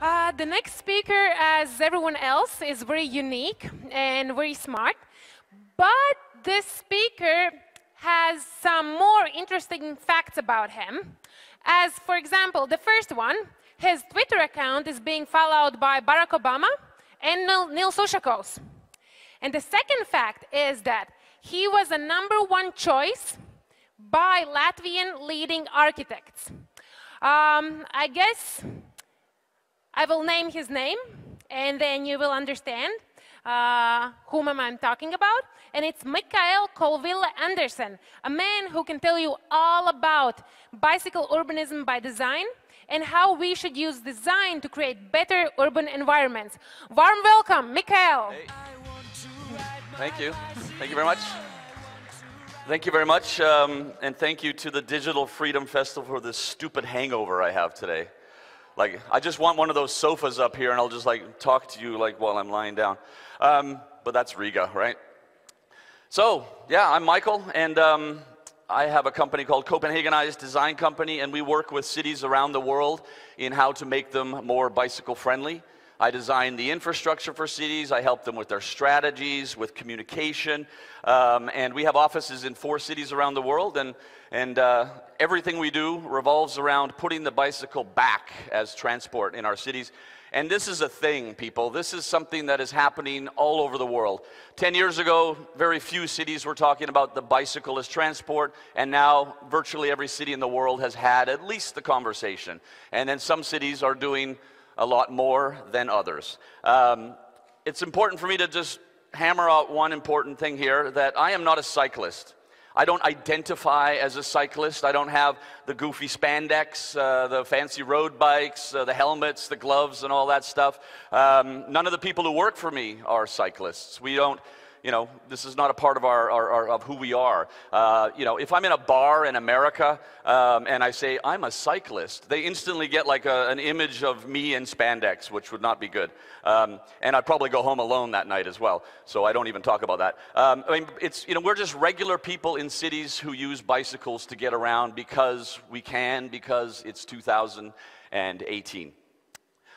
The next speaker, as everyone else, is very unique and very smart. But this speaker has some more interesting facts about him. As, for example, the first one, his Twitter account is being followed by Barack Obama and Neil Sushakos. And the second fact is that he was a #1 choice by Latvian leading architects. I guess I will name his name, and then you will understand whom I'm talking about. And it's Kolville Andersen, a man who can tell you all about bicycle urbanism by design and how we should use design to create better urban environments. Warm welcome, Mikael. Hey. Thank you. Thank you very much. Thank you very much, and thank you to the Digital Freedom Festival for this stupid hangover I have today. Like, I just want one of those sofas up here, and I'll just like talk to you like while I'm lying down. But that's Rīgā, right? So, yeah, I'm Michael, and I have a company called Copenhagenized Design Company, and we work with cities around the world in how to make them more bicycle friendly. I design the infrastructure for cities, I help them with their strategies, with communication, and we have offices in 4 cities around the world, and everything we do revolves around putting the bicycle back as transport in our cities. And this is a thing, people. This is something that is happening all over the world. 10 years ago, very few cities were talking about the bicycle as transport, and now virtually every city in the world has had at least the conversation. And then some cities are doing a lot more than others. It's important for me to just hammer out one important thing here, that I am not a cyclist. I don't identify as a cyclist. I don't have the goofy spandex, the fancy road bikes, the helmets, the gloves, and all that stuff. None of the people who work for me are cyclists. We don't, you know, this is not a part of of who we are. You know, if I'm in a bar in America and I say I'm a cyclist, they instantly get like an image of me in spandex, which would not be good. And I'd probably go home alone that night as well. So I don't even talk about that. I mean, it's, you know, we're just regular people in cities who use bicycles to get around because we can, because it's 2018.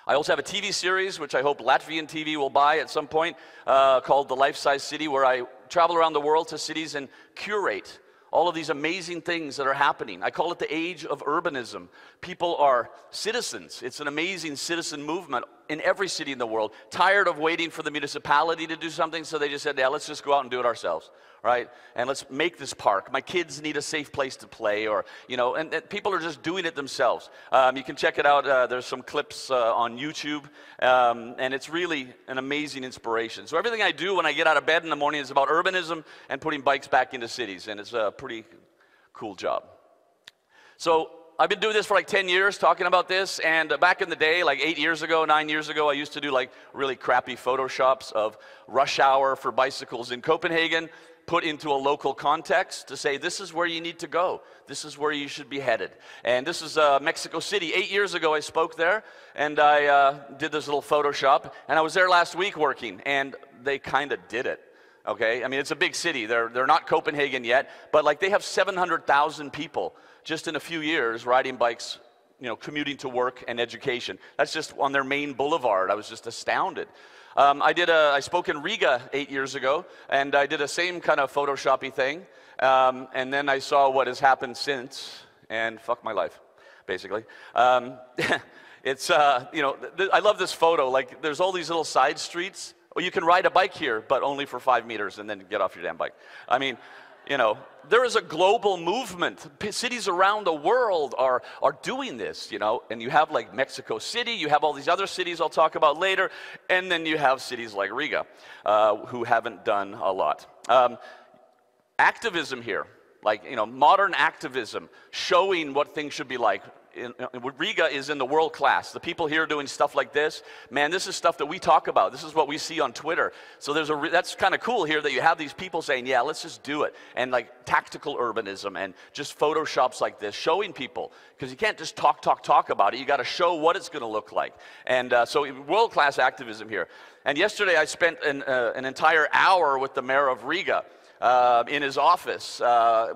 I also have a TV series, which I hope Latvian TV will buy at some point, called The Life-Size City, where I travel around the world to cities and curate all of these amazing things that are happening. I call it the age of urbanism. People are citizens. It's an amazing citizen movement in every city in the world, tired of waiting for the municipality to do something, so they just said, yeah, let's just go out and do it ourselves, right? And let's make this park. My kids need a safe place to play, or, you know, and people are just doing it themselves. You can check it out. There's some clips on YouTube, and it's really an amazing inspiration. So everything I do when I get out of bed in the morning is about urbanism and putting bikes back into cities, and it's a pretty cool job. So I've been doing this for like 10 years, talking about this, and back in the day, like 8 years ago, 9 years ago, I used to do like really crappy photoshops of rush hour for bicycles in Copenhagen, put into a local context to say, this is where you need to go. This is where you should be headed. And this is Mexico City. 8 years ago, I spoke there, and I did this little Photoshop, and I was there last week working, and they kind of did it. Okay, I mean, it's a big city. They're not Copenhagen yet, but like they have 700,000 people just in a few years riding bikes, you know, commuting to work and education. That's just on their main boulevard. I was just astounded. I spoke in Rīgā 8 years ago, and I did a same kind of Photoshoppy thing, and then I saw what has happened since, and fuck my life, basically. It's, you know, I love this photo. Like, there's all these little side streets. Well, you can ride a bike here, but only for 5 meters and then get off your damn bike. I mean, you know, there is a global movement. Cities around the world are doing this, you know, and you have like Mexico City, you have all these other cities I'll talk about later, and then you have cities like Rīgā, who haven't done a lot. Activism here, like, you know, modern activism, showing what things should be like. Rīgā is in the world class. The people here doing stuff like this, man, this is stuff that we talk about. This is what we see on Twitter. So that's kind of cool here that you have these people saying, yeah, let's just do it. And like tactical urbanism and just Photoshops like this, showing people. Because you can't just talk about it. You got to show what it's going to look like. And so world class activism here. And yesterday I spent an entire hour with the mayor of Rīgā. in his office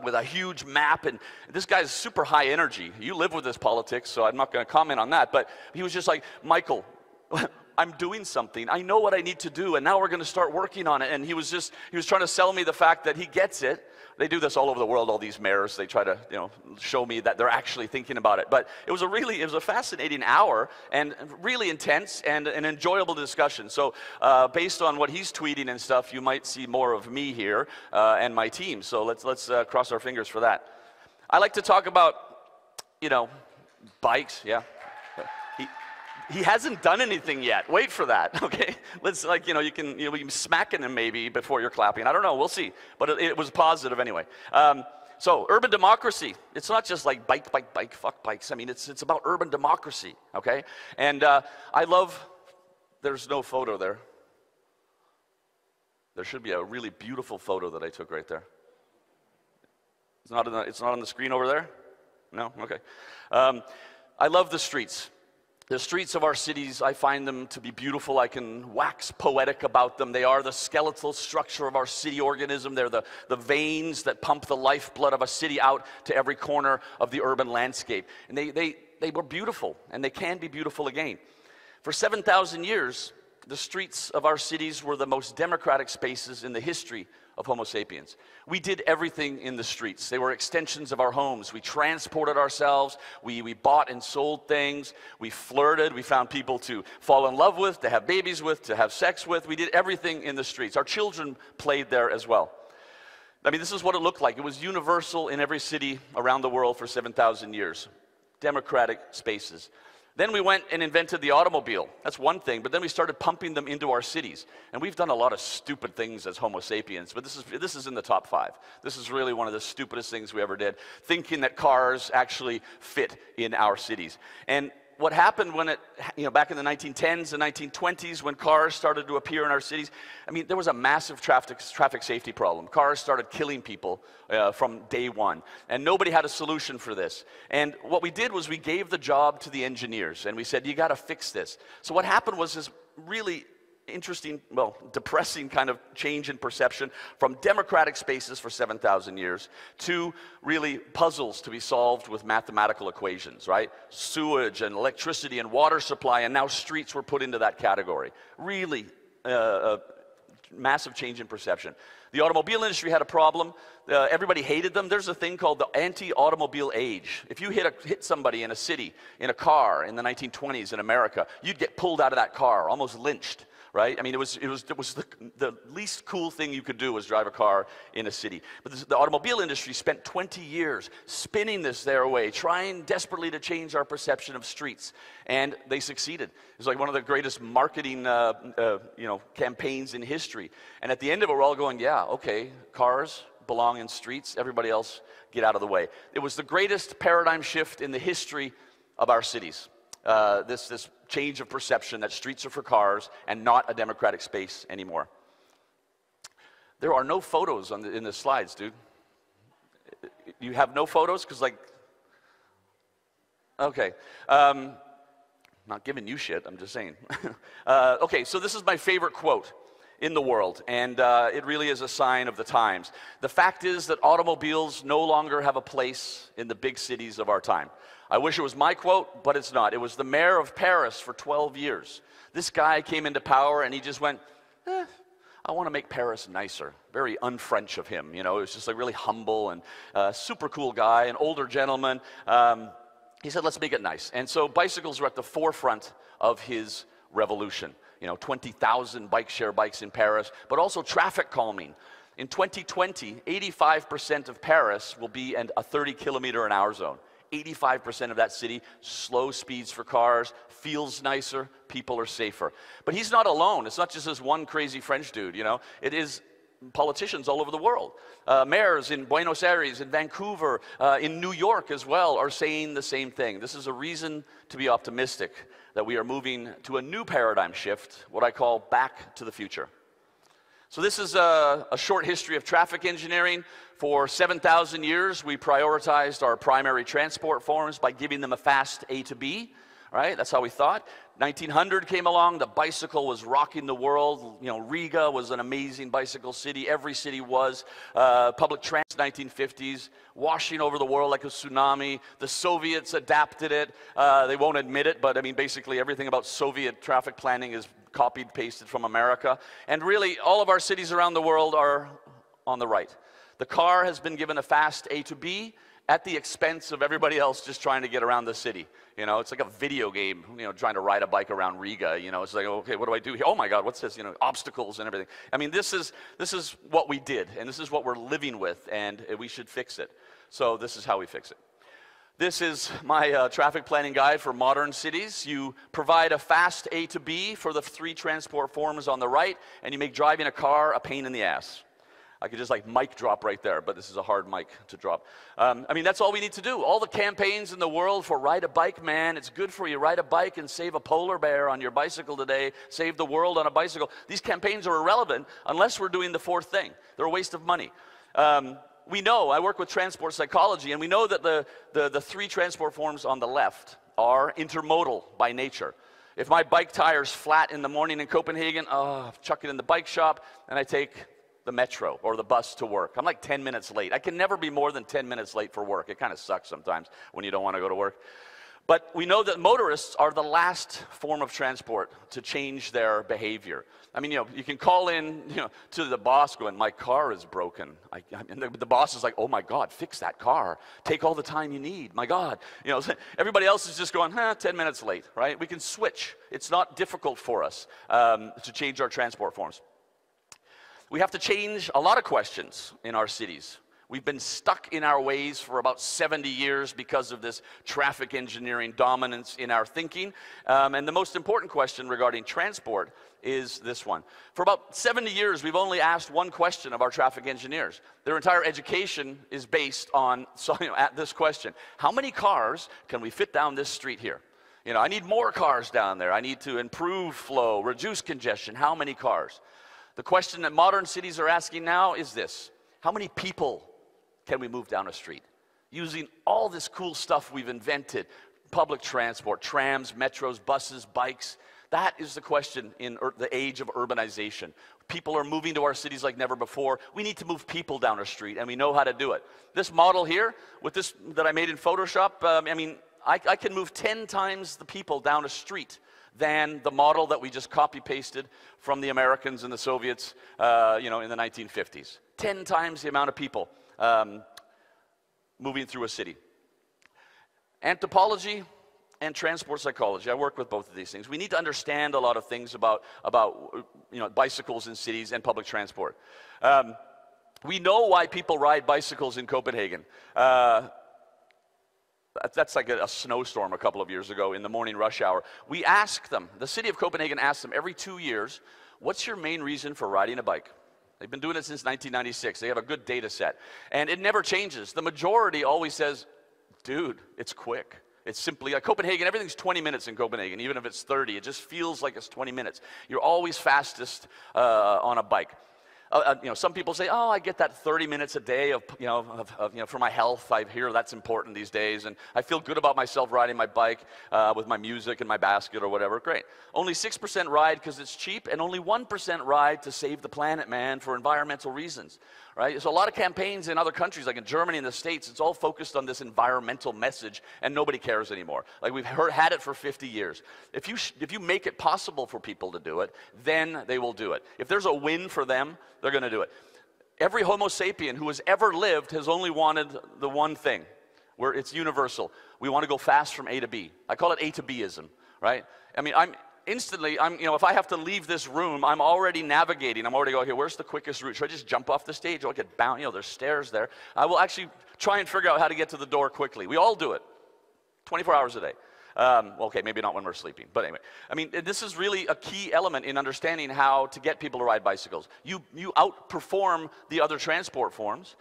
with a huge map, and this guy's super high energy. You live with this politics, so I'm not going to comment on that, but he was just like, Michael, I'm doing something. I know what I need to do, and now we're going to start working on it. And he was trying to sell me the fact that he gets it. They do this all over the world, all these mayors. They try to, show me that they're actually thinking about it. But it was a fascinating hour, and really intense, and an enjoyable discussion. So based on what he's tweeting and stuff, you might see more of me here and my team. So let's cross our fingers for that. I like to talk about, bikes, yeah. He hasn't done anything yet. Wait for that, okay? Let's we can smack him maybe before you're clapping. I don't know, we'll see. But it was positive anyway. So urban democracy, it's not just like bike, fuck bikes. I mean, it's about urban democracy, okay? And I love, there's no photo there. There should be a really beautiful photo that I took right there. It's not on the screen over there? No? Okay. I love the streets. The streets of our cities, I find them to be beautiful. I can wax poetic about them. They are the skeletal structure of our city organism. They're the veins that pump the lifeblood of a city out to every corner of the urban landscape. And they were beautiful, and they can be beautiful again. For 7,000 years, the streets of our cities were the most democratic spaces in the history of Homo sapiens. We did everything in the streets. They were extensions of our homes. We transported ourselves. We bought and sold things. We flirted. We found people to fall in love with, to have babies with, to have sex with. We did everything in the streets. Our children played there as well. I mean, this is what it looked like. It was universal in every city around the world for 7,000 years. Democratic spaces. Then we went and invented the automobile. That's one thing, but then we started pumping them into our cities. And we've done a lot of stupid things as Homo sapiens, but this is in the top 5. This is really one of the stupidest things we ever did, thinking that cars actually fit in our cities. And what happened when back in the 1910s and 1920s, when cars started to appear in our cities, I mean, there was a massive traffic safety problem. Cars started killing people from day one, and nobody had a solution for this. And what we did was we gave the job to the engineers, and we said, you got to fix this. So what happened was this really interesting, depressing kind of change in perception from democratic spaces for 7,000 years to really puzzles to be solved with mathematical equations, right? Sewage and electricity and water supply, and now streets were put into that category. Really a massive change in perception. The automobile industry had a problem. Everybody hated them. There's a thing called the anti-automobile age. If you hit somebody in a city, in a car in the 1920s in America, you'd get pulled out of that car, almost lynched. Right? I mean, it was the least cool thing you could do was drive a car in a city. But the automobile industry spent 20 years spinning this their way, trying desperately to change our perception of streets, and they succeeded. It was like one of the greatest marketing, campaigns in history. And at the end of it, we're all going, yeah, okay, cars belong in streets. Everybody else, get out of the way. It was the greatest paradigm shift in the history of our cities. This change of perception that streets are for cars and not a democratic space anymore. There are no photos in the slides, dude. You have no photos? Because okay. Not giving you shit, I'm just saying. Okay, so this is my favorite quote in the world, and it really is a sign of the times. The fact is that automobiles no longer have a place in the big cities of our time. I wish it was my quote, but it's not. It was the mayor of Paris for 12 years. This guy came into power and he just went, I want to make Paris nicer. Very un-French of him, It was just like really humble and super cool guy, an older gentleman. He said, let's make it nice. And so bicycles were at the forefront of his revolution. 20,000 bike share bikes in Paris, but also traffic calming. In 2020, 85% of Paris will be in a 30-kilometer-an-hour zone. 85% of that city, slow speeds for cars, feels nicer, people are safer. But he's not alone. It's not just this one crazy French dude, It is politicians all over the world. Mayors in Buenos Aires, in Vancouver, in New York as well are saying the same thing. This is a reason to be optimistic that we are moving to a new paradigm shift, what I call back to the future. So this is a short history of traffic engineering. For 7,000 years, we prioritized our primary transport forms by giving them a fast A to B, right? That's how we thought. 1900 came along, the bicycle was rocking the world. You know, Rīgā was an amazing bicycle city. Every city was. Public transit, 1950s, washing over the world like a tsunami. The Soviets adapted it. They won't admit it, but I mean, basically everything about Soviet traffic planning is copied, pasted from America. And really, all of our cities around the world are on the right. The car has been given a fast A to B at the expense of everybody else just trying to get around the city. You know, it's like a video game, you know, trying to ride a bike around Rīgā. You know, it's like, okay, what do I do here? Oh my God, what's this? You know, obstacles and everything. I mean, this is what we did, and this is what we're living with, and we should fix it. So this is how we fix it. This is my traffic planning guide for modern cities. You provide a fast A to B for the 3 transport forms on the right, and you make driving a car a pain in the ass. I could just like mic drop right there, but this is a hard mic to drop. I mean, that's all we need to do. All the campaigns in the world for ride a bike, man, it's good for you. Ride a bike and save a polar bear on your bicycle today. Save the world on a bicycle. These campaigns are irrelevant unless we're doing the 4th thing. They're a waste of money. We know, I work with transport psychology, and we know that the 3 transport forms on the left are intermodal by nature. If my bike tire's flat in the morning in Copenhagen, chuck it in the bike shop, and I take the metro or the bus to work. I'm like 10 minutes late. I can never be more than 10 minutes late for work. It kind of sucks sometimes when you don't want to go to work. But we know that motorists are the last form of transport to change their behavior. I mean, you know, you can call in, you know, to the boss going, my car is broken. And the boss is like, oh my God, fix that car. Take all the time you need, my God. You know, everybody else is just going, 10 minutes late, right? We can switch. It's not difficult for us to change our transport forms. We have to change a lot of questions in our cities. We've been stuck in our ways for about 70 years because of this traffic engineering dominance in our thinking. And the most important question regarding transport is this one. For about 70 years, we've only asked one question of our traffic engineers. Their entire education is based on at this question. How many cars can we fit down this street here? You know, I need more cars down there. I need to improve flow, reduce congestion. How many cars? The question that modern cities are asking now is this: how many people can we move down a street? Using all this cool stuff we've invented, public transport, trams, metros, buses, bikes. That is the question in the age of urbanization. People are moving to our cities like never before. We need to move people down a street, and we know how to do it. This model here, with this that I made in Photoshop, I mean, I can move 10 times the people down a street than the model that we just copy-pasted from the Americans and the Soviets, you know, in the 1950s. 10 times the amount of people moving through a city. Anthropology and transport psychology. I work with both of these things. We need to understand a lot of things about you know, bicycles in cities and public transport. We know why people ride bicycles in Copenhagen. That's like a snowstorm a couple of years ago in the morning rush hour. We asked them, the city of Copenhagen asked them every 2 years, what's your main reason for riding a bike? They've been doing it since 1996. They have a good data set. And it never changes. The majority always says, dude, it's quick. It's simply, like Copenhagen, everything's 20 minutes in Copenhagen, even if it's 30. It just feels like it's 20 minutes. You're always fastest on a bike. You know, some people say, oh, I get that 30 minutes a day of for my health. I hear that's important these days, and I feel good about myself riding my bike with my music and my basket or whatever. Great. Only 6% ride because it's cheap, and only 1% ride to save the planet, man, for environmental reasons, right? So a lot of campaigns in other countries, like in Germany and the States, it's all focused on this environmental message, and nobody cares anymore. Like we've had it for 50 years. If you make it possible for people to do it, then they will do it. If there's a win for them, they're going to do it. Every Homo sapien who has ever lived has only wanted the one thing, where it's universal. We want to go fast from A to B. I call it A to Bism, right? I mean, if I have to leave this room, I'm already navigating. I'm already going, okay, where's the quickest route? Should I just jump off the stage? Or I get bound, there's stairs there. I will actually try and figure out how to get to the door quickly. We all do it, 24 hours a day. Okay, maybe not when we're sleeping, but anyway. I mean, this is really a key element in understanding how to get people to ride bicycles. You outperform the other transport forms.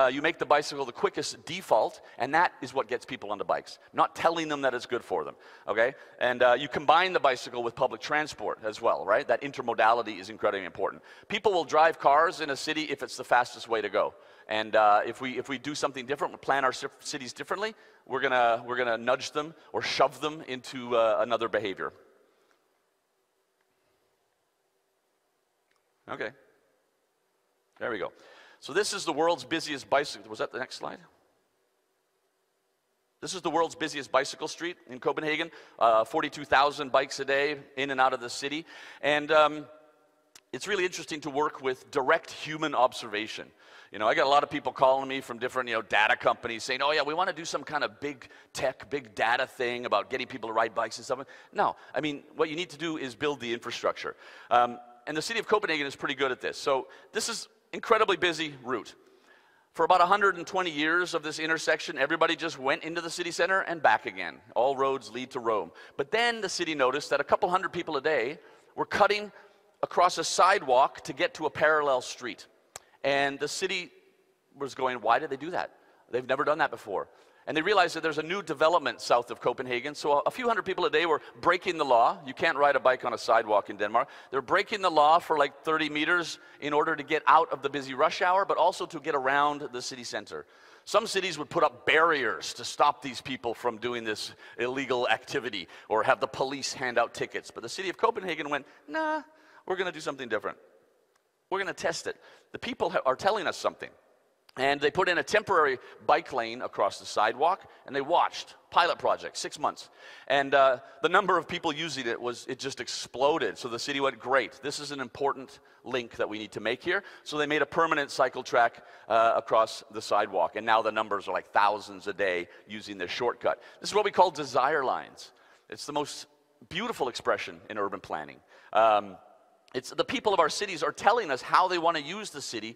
You make the bicycle the quickest default, and that is what gets people onto bikes, not telling them that it's good for them, okay? And you combine the bicycle with public transport as well, right? That intermodality is incredibly important. People will drive cars in a city if it's the fastest way to go. And if we do something different, we plan our cities differently, we're gonna nudge them or shove them into another behavior. Okay. There we go. So this is the world's busiest bicycle. Was that the next slide? This is the world's busiest bicycle street in Copenhagen. 42,000 bikes a day in and out of the city. And it's really interesting to work with direct human observation. You know, I got a lot of people calling me from different, data companies saying, oh yeah, we want to do some kind of big tech, big data thing about getting people to ride bikes and stuff. No, I mean, what you need to do is build the infrastructure. And the city of Copenhagen is pretty good at this. So this is incredibly busy route. For about 120 years of this intersection, everybody just went into the city center and back again. All roads lead to Rome. But then the city noticed that a couple hundred people a day were cutting across a sidewalk to get to a parallel street. And the city was going, why did they do that? They've never done that before. And they realized that there's a new development south of Copenhagen. So a few hundred people a day were breaking the law. You can't ride a bike on a sidewalk in Denmark. They're breaking the law for like 30 meters in order to get out of the busy rush hour, but also to get around the city center. Some cities would put up barriers to stop these people from doing this illegal activity or have the police hand out tickets. But the city of Copenhagen went, nah, we're going to do something different. We're going to test it. The people are telling us something. And they put in a temporary bike lane across the sidewalk, and they watched. Pilot project, 6 months. And the number of people using it just exploded. So the city went, great, this is an important link that we need to make here. So they made a permanent cycle track across the sidewalk. And now the numbers are like thousands a day using this shortcut. This is what we call desire lines. It's the most beautiful expression in urban planning. It's the people of our cities are telling us how they want to use the city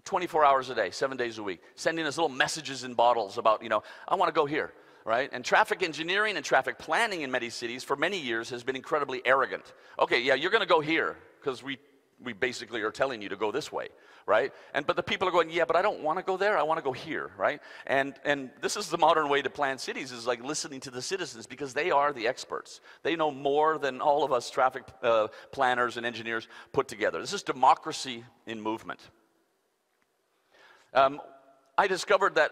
24 hours a day, 7 days a week, sending us little messages in bottles about, I want to go here, right? And traffic engineering and traffic planning in many cities for many years has been incredibly arrogant. Okay, yeah, you're going to go here because we basically are telling you to go this way, right? But the people are going, yeah, but I don't want to go there, I want to go here, right? And this is the modern way to plan cities, is like listening to the citizens, because they are the experts. They know more than all of us traffic planners and engineers put together. This is democracy in movement. I discovered that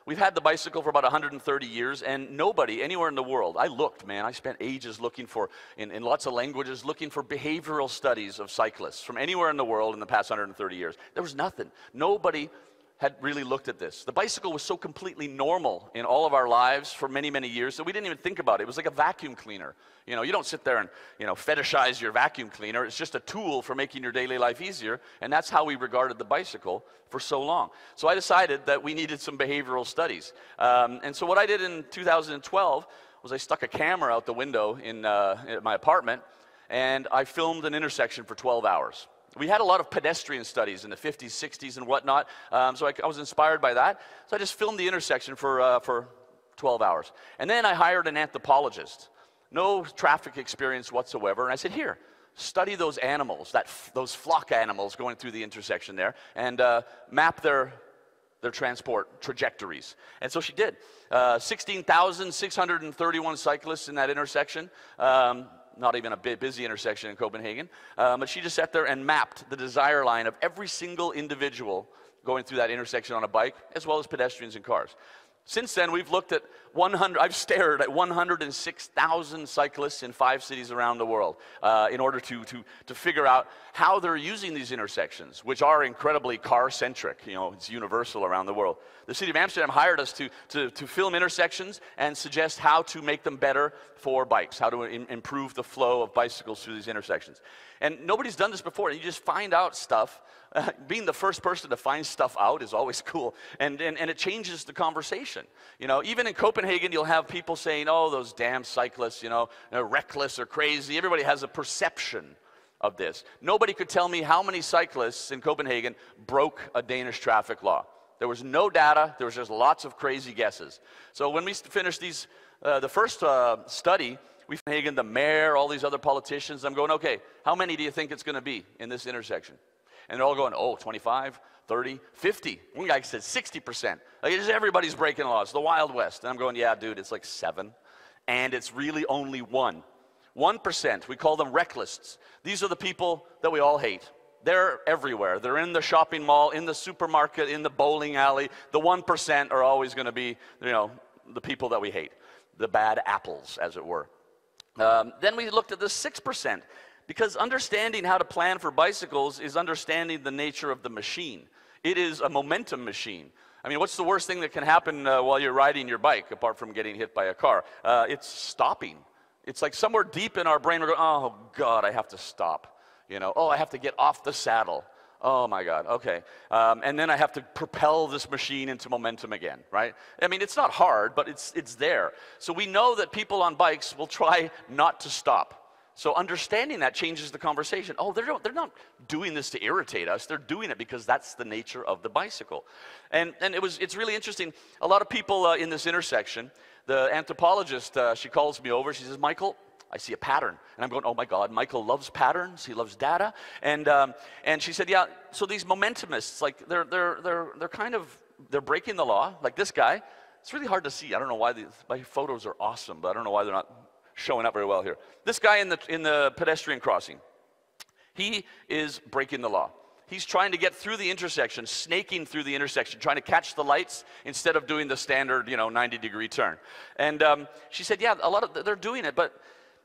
we've had the bicycle for about 130 years, and nobody anywhere in the world, I looked, man, I spent ages looking for, in lots of languages, looking for behavioral studies of cyclists from anywhere in the world in the past 130 years. There was nothing. Nobody had really looked at this. The bicycle was so completely normal in all of our lives for many, many years that we didn't even think about it. It was like a vacuum cleaner. You don't sit there and, fetishize your vacuum cleaner. It's just a tool for making your daily life easier, and that's how we regarded the bicycle for so long. So I decided that we needed some behavioral studies. And so what I did in 2012 was I stuck a camera out the window in my apartment, and I filmed an intersection for 12 hours. We had a lot of pedestrian studies in the 50s, 60s, and whatnot, so I was inspired by that. So I just filmed the intersection for 12 hours. And then I hired an anthropologist, no traffic experience whatsoever, and I said, here, study those animals, those flock animals going through the intersection there, and map their transport trajectories. And so she did. 16,631 cyclists in that intersection. Not even a busy intersection in Copenhagen, but she just sat there and mapped the desire line of every single individual going through that intersection on a bike, as well as pedestrians and cars. Since then, we've looked at I've stared at 106,000 cyclists in 5 cities around the world in order to figure out how they're using these intersections, which are incredibly car-centric. It's universal around the world. The city of Amsterdam hired us to film intersections and suggest how to make them better for bikes, how to improve the flow of bicycles through these intersections. And nobody's done this before. You just find out stuff. Being the first person to find stuff out is always cool, and it changes the conversation. Even in Copenhagen, you'll have people saying, oh, those damn cyclists, they're reckless or crazy. Everybody has a perception of this. Nobody could tell me how many cyclists in Copenhagen broke a Danish traffic law. There was no data. There was just lots of crazy guesses. So when we finished the first study, we Copenhagen, the mayor, all these other politicians, I'm going, okay, how many do you think it's going to be in this intersection? And they're all going, oh, 25, 30, 50. One guy said 60%. Like, just everybody's breaking the law. It's the Wild West. And I'm going, yeah, dude, it's like 7. And it's really only 1. 1%. We call them reckless. These are the people that we all hate. They're everywhere. They're in the shopping mall, in the supermarket, in the bowling alley. The 1% are always going to be, the people that we hate. The bad apples, as it were. Then we looked at the 6%. Because understanding how to plan for bicycles is understanding the nature of the machine. It is a momentum machine. I mean, what's the worst thing that can happen while you're riding your bike, apart from getting hit by a car? It's stopping. It's like somewhere deep in our brain, we're going, oh, God, I have to stop. You know, oh, I have to get off the saddle. Oh, my God, okay. And then I have to propel this machine into momentum again, right? I mean, it's not hard, but it's there. So we know that people on bikes will try not to stop. So understanding that changes the conversation. Oh, they're not doing this to irritate us. They're doing it because that's the nature of the bicycle. And it's really interesting. A lot of people in this intersection, the anthropologist, she calls me over. She says, Michael, I see a pattern. And I'm going, oh my God, Michael loves patterns. He loves data. And she said, yeah, so these momentumists, like they're breaking the law, like this guy. It's really hard to see. I don't know why my photos are awesome, but I don't know why they're not showing up very well here. This guy in the pedestrian crossing, he is breaking the law. He's trying to get through the intersection, snaking through the intersection, trying to catch the lights instead of doing the standard, 90-degree turn. And she said, yeah, they're doing it, but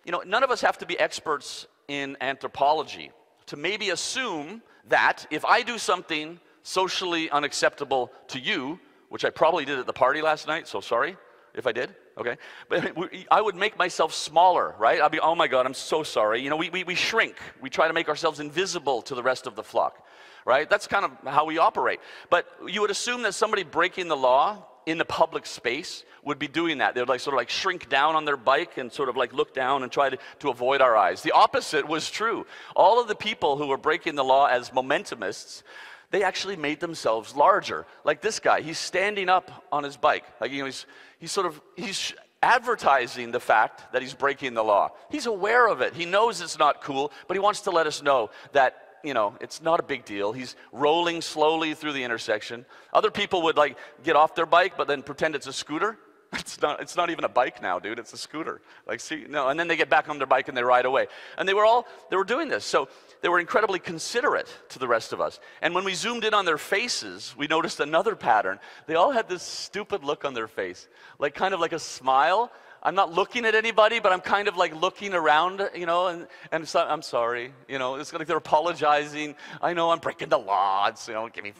none of us have to be experts in anthropology to maybe assume that if I do something socially unacceptable to you, which I probably did at the party last night, so sorry if I did, okay? But I would make myself smaller, right? I'd be, oh my God, I'm so sorry. We shrink. We try to make ourselves invisible to the rest of the flock, right? That's kind of how we operate. But you would assume that somebody breaking the law in the public space would be doing that. They would sort of shrink down on their bike and sort of look down and try to avoid our eyes. The opposite was true. All of the people who were breaking the law as momentumists, they actually made themselves larger. Like this guy, he's standing up on his bike. He's advertising the fact that he's breaking the law. He's aware of it. He knows it's not cool, but he wants to let us know that it's not a big deal. He's rolling slowly through the intersection. Other people would get off their bike, but then pretend it's a scooter. It's not even a bike now, dude. It's a scooter. And then they get back on their bike and they ride away. And they were doing this. So they were incredibly considerate to the rest of us. And when we zoomed in on their faces, we noticed another pattern. They all had this stupid look on their face, kind of like a smile. I'm not looking at anybody, but I'm kind of looking around, and so, I'm sorry, it's like they're apologizing. I know I'm breaking the law. It's, give me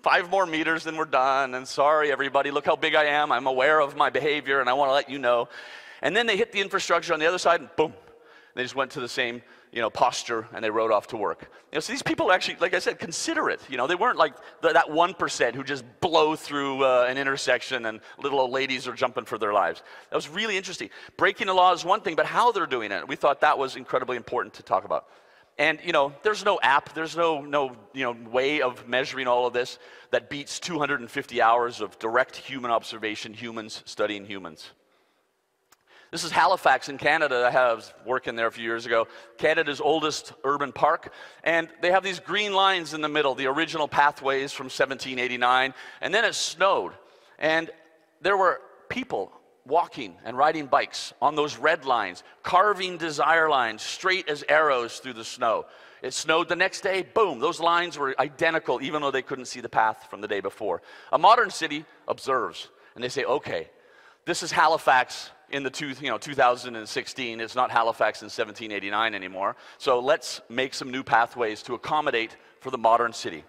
5 more meters and we're done. And sorry, everybody, look how big I am. I'm aware of my behavior and I want to let you know. And then they hit the infrastructure on the other side and boom, they just went to the same, posture and they rode off to work. So these people are actually, like I said, considerate. They weren't like that 1% who just blow through an intersection and little old ladies are jumping for their lives. That was really interesting. Breaking the law is one thing, but how they're doing it, we thought that was incredibly important to talk about. And, there's no app, there's no way of measuring all of this that beats 250 hours of direct human observation, humans studying humans. This is Halifax in Canada. I was working there a few years ago. Canada's oldest urban park. And they have these green lines in the middle, the original pathways from 1789. And then it snowed. And there were people walking and riding bikes on those red lines, carving desire lines straight as arrows through the snow. It snowed the next day, boom, those lines were identical even though they couldn't see the path from the day before. A modern city observes and they say, okay, this is Halifax in the 2016. It's not Halifax in 1789 anymore. So let's make some new pathways to accommodate for the modern city.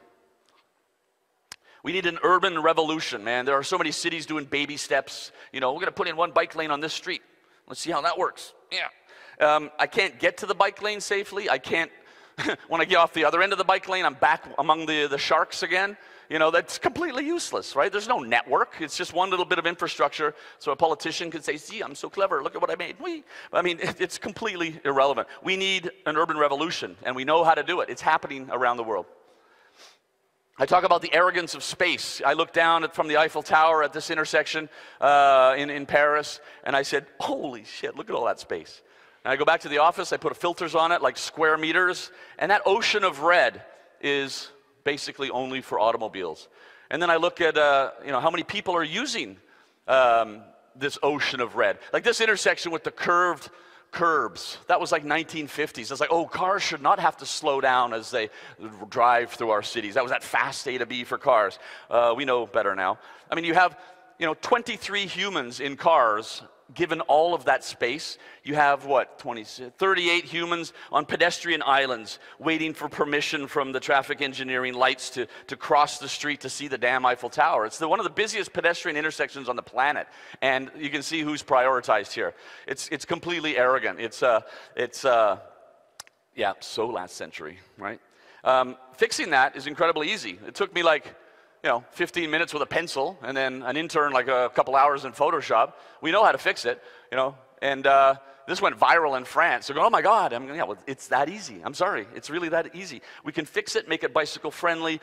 We need an urban revolution, man. There are so many cities doing baby steps. We're going to put in 1 bike lane on this street. Let's see how that works. Yeah. I can't get to the bike lane safely. I can't, when I get off the other end of the bike lane, I'm back among the sharks again. That's completely useless, right? There's no network. It's just one little bit of infrastructure. So a politician could say, see, I'm so clever. Look at what I made. I mean, it's completely irrelevant. We need an urban revolution, and we know how to do it. It's happening around the world. I talk about the arrogance of space. I looked down from the Eiffel Tower at this intersection in Paris, and I said, holy shit, look at all that space. And I go back to the office, I put filters on it, like square meters, and that ocean of red is basically only for automobiles. And then I look at, how many people are using this ocean of red. Like this intersection with the curved curbs, that was like 1950s. It's like, oh, cars should not have to slow down as they drive through our cities. That was that fast A to B for cars. We know better now. I mean, you have, 23 humans in cars given all of that space, you have, what, 38 humans on pedestrian islands waiting for permission from the traffic engineering lights to cross the street to see the damn Eiffel Tower. It's one of the busiest pedestrian intersections on the planet, and you can see who's prioritized here. It's completely arrogant. Yeah, so last century, right? Fixing that is incredibly easy. It took me like, 15 minutes with a pencil, and then an intern like a couple hours in Photoshop. We know how to fix it, and this went viral in France. They're going, oh my God, well, it's that easy. I'm sorry, it's really that easy. We can fix it, make it bicycle friendly,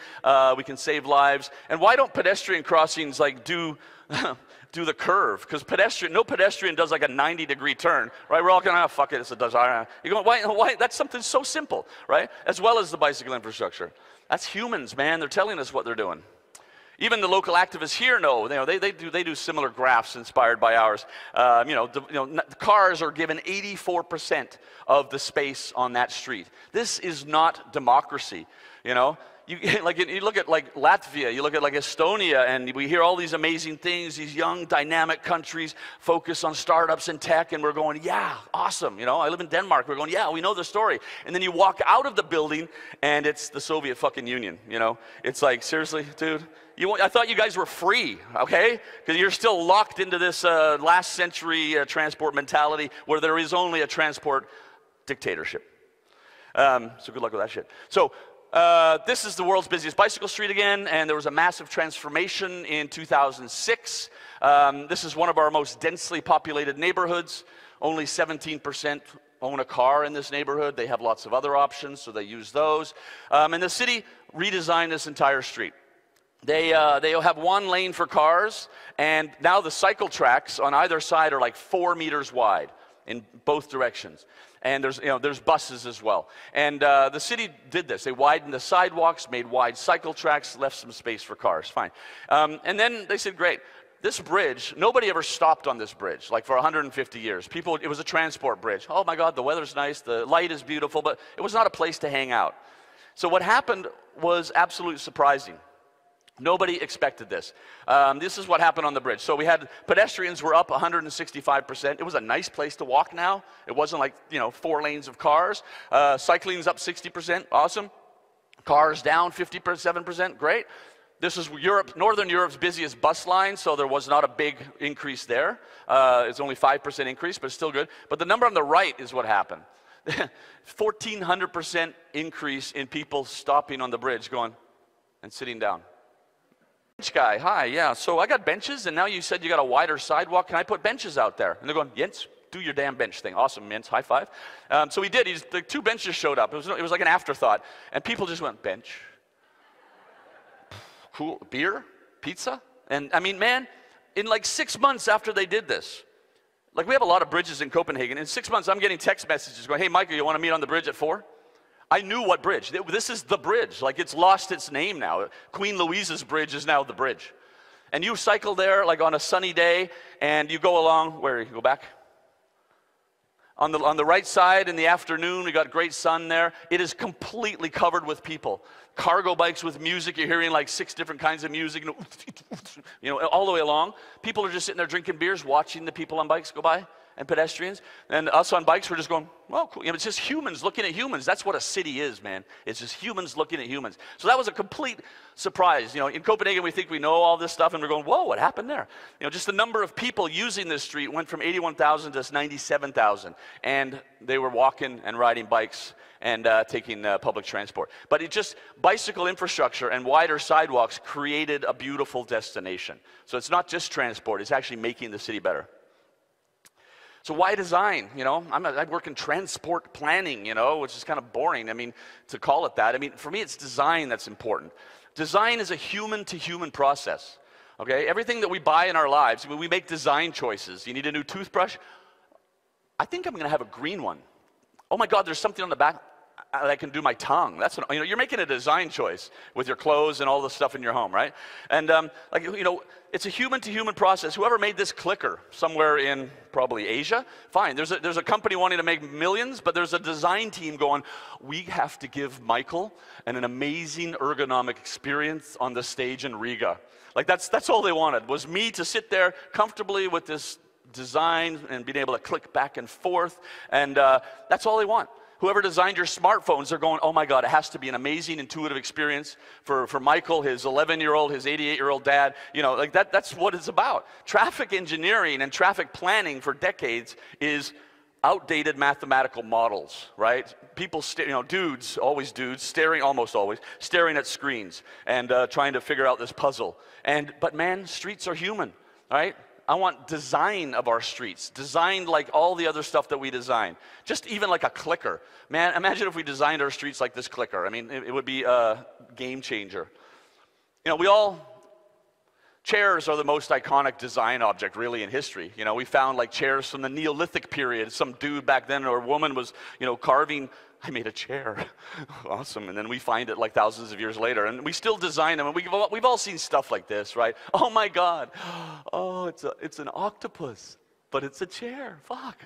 we can save lives. And why don't pedestrian crossings like do the curve? Because no pedestrian does like a 90-degree turn, right? We're all going, fuck it, it's a design. You're going, why? That's something so simple, right? As well as the bicycle infrastructure. That's humans, man. They're telling us what they're doing. Even the local activists here know, they do similar graphs inspired by ours. Cars are given 84% of the space on that street. This is not democracy, You look at like Latvia, you look at like Estonia, and we hear all these amazing things, these young, dynamic countries focus on startups and tech, and we're going, yeah, awesome. I live in Denmark, we're going, yeah, we know the story. And then you walk out of the building, and it's the Soviet fucking Union, It's like, seriously, dude? I thought you guys were free, okay? Because you're still locked into this last century transport mentality where there is only a transport dictatorship. So good luck with that shit. So this is the world's busiest bicycle street again, and there was a massive transformation in 2006. This is one of our most densely populated neighborhoods. Only 17% own a car in this neighborhood. They have lots of other options, so they use those. And the city redesigned this entire street. They have one lane for cars, and now the cycle tracks on either side are like 4 meters wide in both directions. And there's buses as well. And the city did this. They widened the sidewalks, made wide cycle tracks, left some space for cars. Fine. And then they said, great. This bridge, nobody ever stopped on this bridge, like for 150 years. It was a transport bridge. Oh my God, the weather's nice, the light is beautiful, but it was not a place to hang out. So what happened was absolutely surprising. Nobody expected this. This is what happened on the bridge. So we had pedestrians were up 165%. It was a nice place to walk now. It wasn't like, 4 lanes of cars. Cycling's up 60%, awesome. Cars down 57%, great. This is Northern Europe's busiest bus line, so there was not a big increase there. It's only 5% increase, but it's still good. But the number on the right is what happened. 1,400% increase in people stopping on the bridge going and sitting down. Bench guy, hi, yeah, so I got benches, and now you said you got a wider sidewalk. Can I put benches out there? And they're going, Jens, do your damn bench thing. Awesome, Jens, high five. So he did. The 2 benches showed up. It was like an afterthought. And people just went, bench? Cool. Beer? Pizza? And I mean, man, in like 6 months after they did this, like we have a lot of bridges in Copenhagen. In 6 months, I'm getting text messages going, hey, Michael, you want to meet on the bridge at 4? I knew what bridge. This is the bridge. Like it's lost its name now. Queen Louise's bridge is now the bridge. And you cycle there like on a sunny day and you go along, where you go back? On the right side in the afternoon, we got great sun there. It is completely covered with people. Cargo bikes with music. You're hearing like 6 different kinds of music, all the way along. People are just sitting there drinking beers, watching the people on bikes go by. And pedestrians, and us on bikes, we're just going, well, cool. It's just humans looking at humans. That's what a city is, man. It's just humans looking at humans. So that was a complete surprise. In Copenhagen, we think we know all this stuff, and we're going, whoa, what happened there? Just the number of people using this street went from 81,000 to 97,000, and they were walking and riding bikes and taking public transport. But bicycle infrastructure and wider sidewalks created a beautiful destination. So it's not just transport, it's actually making the city better. So why design? I work in transport planning, which is kind of boring, to call it that. For me, it's design that's important. Design is a human-to-human process, okay? Everything that we buy in our lives, we make design choices. You need a new toothbrush? I think I'm going to have a green one. Oh my God, there's something on the back. I can do my tongue. That's what, you're making a design choice with your clothes and all the stuff in your home, right? And it's a human-to-human process. Whoever made this clicker somewhere in probably Asia, fine. There's a company wanting to make millions, but there's a design team going, we have to give Michael an amazing ergonomic experience on the stage in Rīgā. Like that's all they wanted, was me to sit there comfortably with this design and being able to click back and forth, and that's all they want. Whoever designed your smartphones, they're going, oh my God, it has to be an amazing, intuitive experience for Michael, his 11-year-old, his 88-year-old dad. You know, like that's what it's about. Traffic engineering and traffic planning for decades is outdated mathematical models, right? People, dudes, always dudes, almost always, staring at screens and trying to figure out this puzzle. But man, streets are human, right? I want design of our streets, designed like all the other stuff that we design. Just even like a clicker. Man, imagine if we designed our streets like this clicker. I mean, it would be a game changer. You know, chairs are the most iconic design object really in history. You know, we found like chairs from the Neolithic period. Some dude back then or woman was, carving, I made a chair. Awesome. And then we find it like thousands of years later. And we still design them. And we've all seen stuff like this, right? Oh my God. Oh, it's an octopus, but it's a chair. Fuck.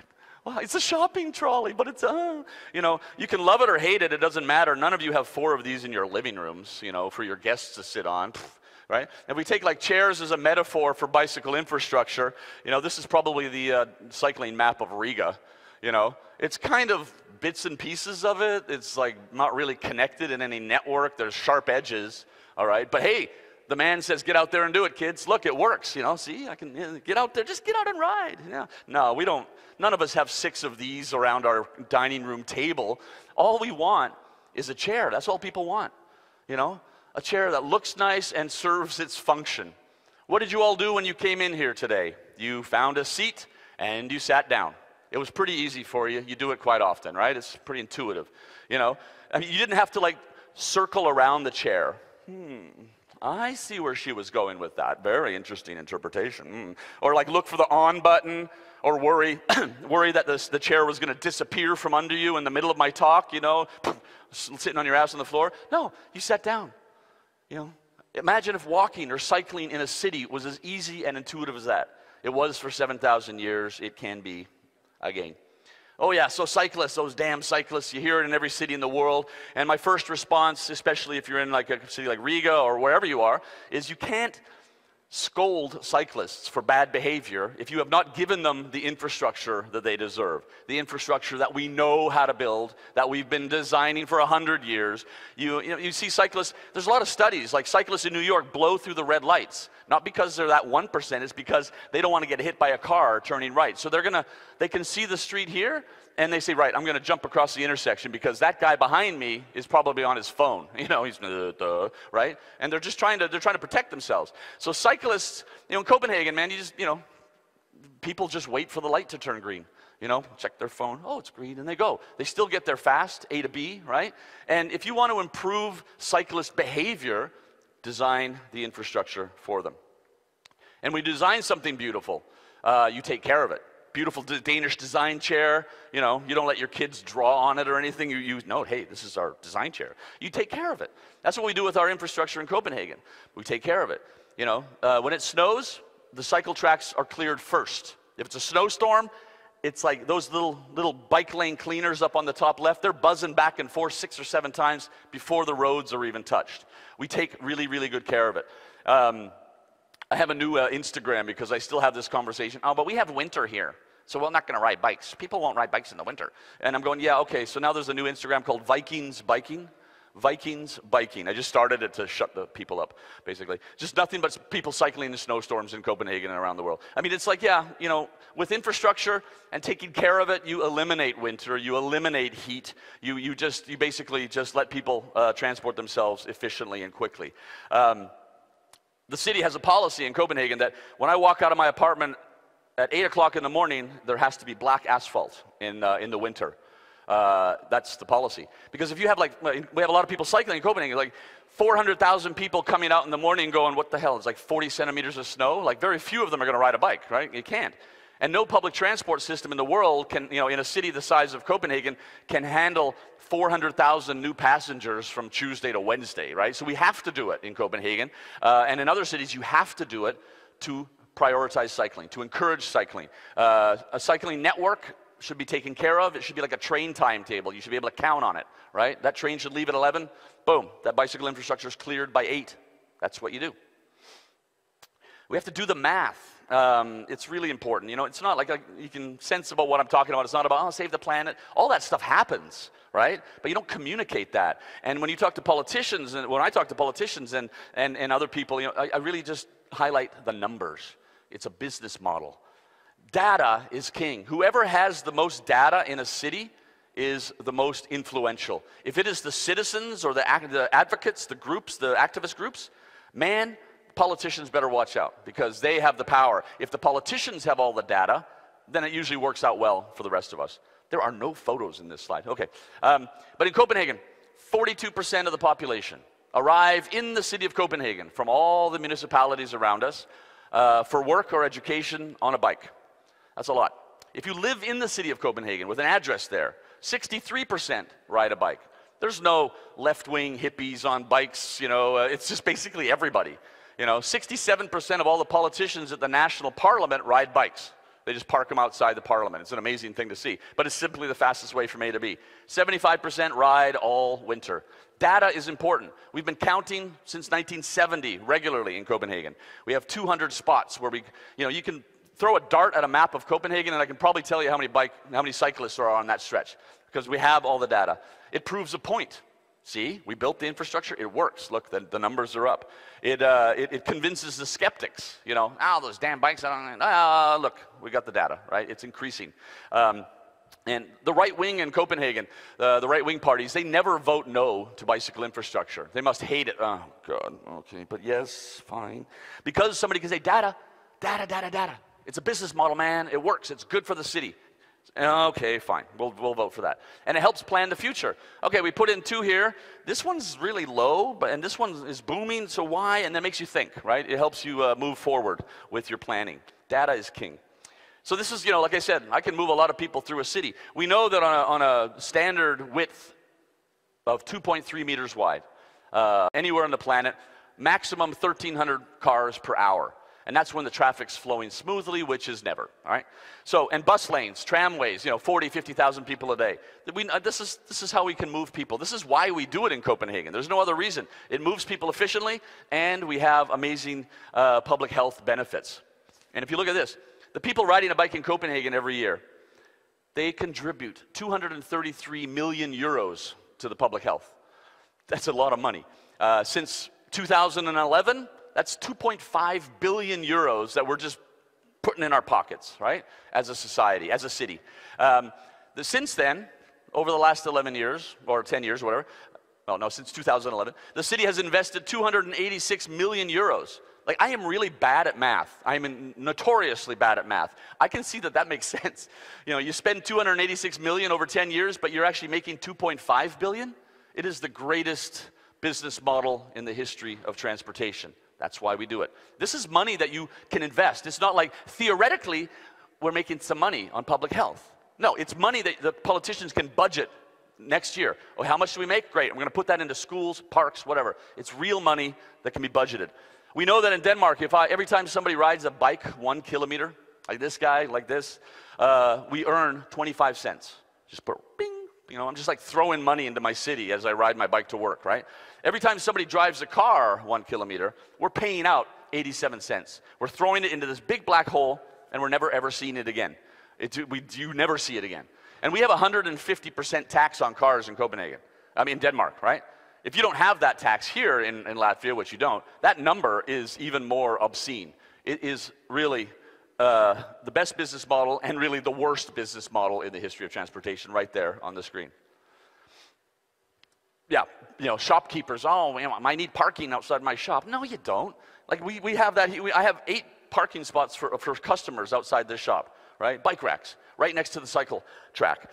Wow, it's a shopping trolley, but it's you can love it or hate it. It doesn't matter. None of you have 4 of these in your living rooms, for your guests to sit on. Right? If we take like chairs as a metaphor for bicycle infrastructure, this is probably the cycling map of Rīgā. It's kind of bits and pieces of it. It's like not really connected in any network. There's sharp edges, all right? But hey, the man says, get out there and do it, kids. Look, it works, see, I can get out there, just get out and ride. Yeah. No, we don't, none of us have 6 of these around our dining room table. All we want is a chair. That's all people want, a chair that looks nice and serves its function. What did you all do when you came in here today? You found a seat and you sat down. It was pretty easy for you. You do it quite often, right? It's pretty intuitive. I mean, you didn't have to like circle around the chair. I see where she was going with that. Very interesting interpretation. Or like look for the on button, or worry that the chair was going to disappear from under you in the middle of my talk, sitting on your ass on the floor. No, you sat down. Imagine if walking or cycling in a city was as easy and intuitive as that. It was for 7,000 years. It can be again. Oh yeah, so cyclists, those damn cyclists, you hear it in every city in the world. And my first response, especially if you're in like a city like Rīgā or wherever you are, is you can't scold cyclists for bad behavior if you have not given them the infrastructure that they deserve. The infrastructure that we know how to build, that we've been designing for 100 years. You see cyclists, there's a lot of studies, like cyclists in New York blow through the red lights. Not because they're that 1%, it's because they don't want to get hit by a car turning right. So they can see the street here, and they say, right, I'm gonna jump across the intersection because that guy behind me is probably on his phone. He's right? And they're trying to protect themselves. So cyclists, in Copenhagen, man, people just wait for the light to turn green. Check their phone, oh, it's green, and they go. They still get there fast, A to B, right? And if you want to improve cyclist behavior, design the infrastructure for them. And we design something beautiful. You take care of it. Beautiful Danish design chair. You don't let your kids draw on it or anything. You know, hey, this is our design chair. You take care of it. That's what we do with our infrastructure in Copenhagen. We take care of it. When it snows, the cycle tracks are cleared first. If it's a snowstorm, it's like those little bike lane cleaners up on the top left, they're buzzing back and forth 6 or 7 times before the roads are even touched. We take really, really good care of it. I have a new Instagram because I still have this conversation. Oh, but we have winter here, so we're not going to ride bikes. People won't ride bikes in the winter. And I'm going, yeah, okay, so now there's a new Instagram called Vikings Biking. Vikings Biking. I just started it to shut the people up, basically. Just nothing but people cycling in snowstorms in Copenhagen and around the world. I mean, it's like, yeah, with infrastructure and taking care of it, you eliminate winter, you eliminate heat, you basically just let people transport themselves efficiently and quickly. The city has a policy in Copenhagen that when I walk out of my apartment at 8 o'clock in the morning, there has to be black asphalt in the winter. That's the policy. Because if you have we have a lot of people cycling in Copenhagen, like 400,000 people coming out in the morning going, what the hell, it's like 40 centimeters of snow? Like very few of them are gonna ride a bike, right? You can't. And no public transport system in the world can, in a city the size of Copenhagen, can handle 400,000 new passengers from Tuesday to Wednesday, right? So we have to do it in Copenhagen. And in other cities, you have to do it to prioritize cycling, to encourage cycling. A cycling network should be taken care of. It should be like a train timetable. You should be able to count on it, right? That train should leave at 11. Boom, that bicycle infrastructure is cleared by 8. That's what you do. We have to do the math. it's really important. You know, it's not like you can sense about what I'm talking about. It's not about, oh, save the planet. All that stuff happens, right? But you don't communicate that. And when you talk to politicians, and when I talk to politicians and other people, you know, I really just highlight the numbers. It's a business model. Data is king. Whoever has the most data in a city is the most influential. If it is the citizens or the advocates, the groups, the activist groups, man, politicians better watch out because they have the power. If the politicians have all the data, then it usually works out well for the rest of us. There are no photos in this slide. Okay. But in Copenhagen, 42% of the population arrive in the city of Copenhagen from all the municipalities around us for work or education on a bike. That's a lot. If you live in the city of Copenhagen with an address there, 63% ride a bike. There's no left-wing hippies on bikes, you know, it's just basically everybody. You know, 67% of all the politicians at the national parliament ride bikes. They just park them outside the parliament. It's an amazing thing to see, but it's simply the fastest way from A to B. 75% ride all winter. Data is important. We've been counting since 1970 regularly in Copenhagen. We have 200 spots where you can throw a dart at a map of Copenhagen and I can probably tell you how many cyclists are on that stretch because we have all the data. It proves a point. See, we built the infrastructure, it works. Look, the numbers are up. It convinces the skeptics, you know, those damn bikes, look, we got the data, right? It's increasing. And the right wing in Copenhagen, the right wing parties, they never vote no to bicycle infrastructure. They must hate it. Oh, God, okay, but yes, fine. Because somebody can say, data. It's a business model, man. It works. It's good for the city. Okay, fine. We'll vote for that. And it helps plan the future. Okay, we put in 2 here. This one's really low, and this one is booming, so why? And that makes you think, right? It helps you move forward with your planning. Data is king. So this is, you know, like I said, I can move a lot of people through a city. We know that on a standard width of 2.3 meters wide, anywhere on the planet, maximum 1,300 cars per hour. And that's when the traffic's flowing smoothly, which is never, all right? So, and bus lanes, tramways, you know, 40, 50,000 people a day. This is how we can move people. This is why we do it in Copenhagen. There's no other reason. It moves people efficiently, and we have amazing public health benefits. And if you look at this, the people riding a bike in Copenhagen every year, they contribute 233 million euros to the public health. That's a lot of money. Since 2011, that's 2.5 billion euros that we're just putting in our pockets, right? As a society, as a city. Since then, over the last 11 years, or 10 years, whatever, since 2011, the city has invested 286 million euros. Like, I am really bad at math. I am notoriously bad at math. I can see that makes sense. You know, you spend 286 million over 10 years, but you're actually making 2.5 billion. It is the greatest business model in the history of transportation. That's why we do it. This is money that you can invest. It's not like, theoretically, we're making some money on public health. No, it's money that the politicians can budget next year. Oh, how much do we make? Great, I'm going to put that into schools, parks, whatever. It's real money that can be budgeted. We know that in Denmark, every time somebody rides a bike 1 kilometer, like this guy, like this, we earn 25 cents. Just put, bing. You know, I'm just like throwing money into my city as I ride my bike to work, right? Every time somebody drives a car 1 kilometer, we're paying out 87 cents. We're throwing it into this big black hole, and we're never ever seeing it again. You never see it again. And we have 150% tax on cars in Denmark, right? If you don't have that tax here in Latvia, which you don't, that number is even more obscene. It is really the best business model and really the worst business model in the history of transportation right there on the screen. Yeah, you know, shopkeepers, I need parking outside my shop. No, you don't. Like, we have that. I have 8 parking spots for customers outside this shop, right? Bike racks, right next to the cycle track.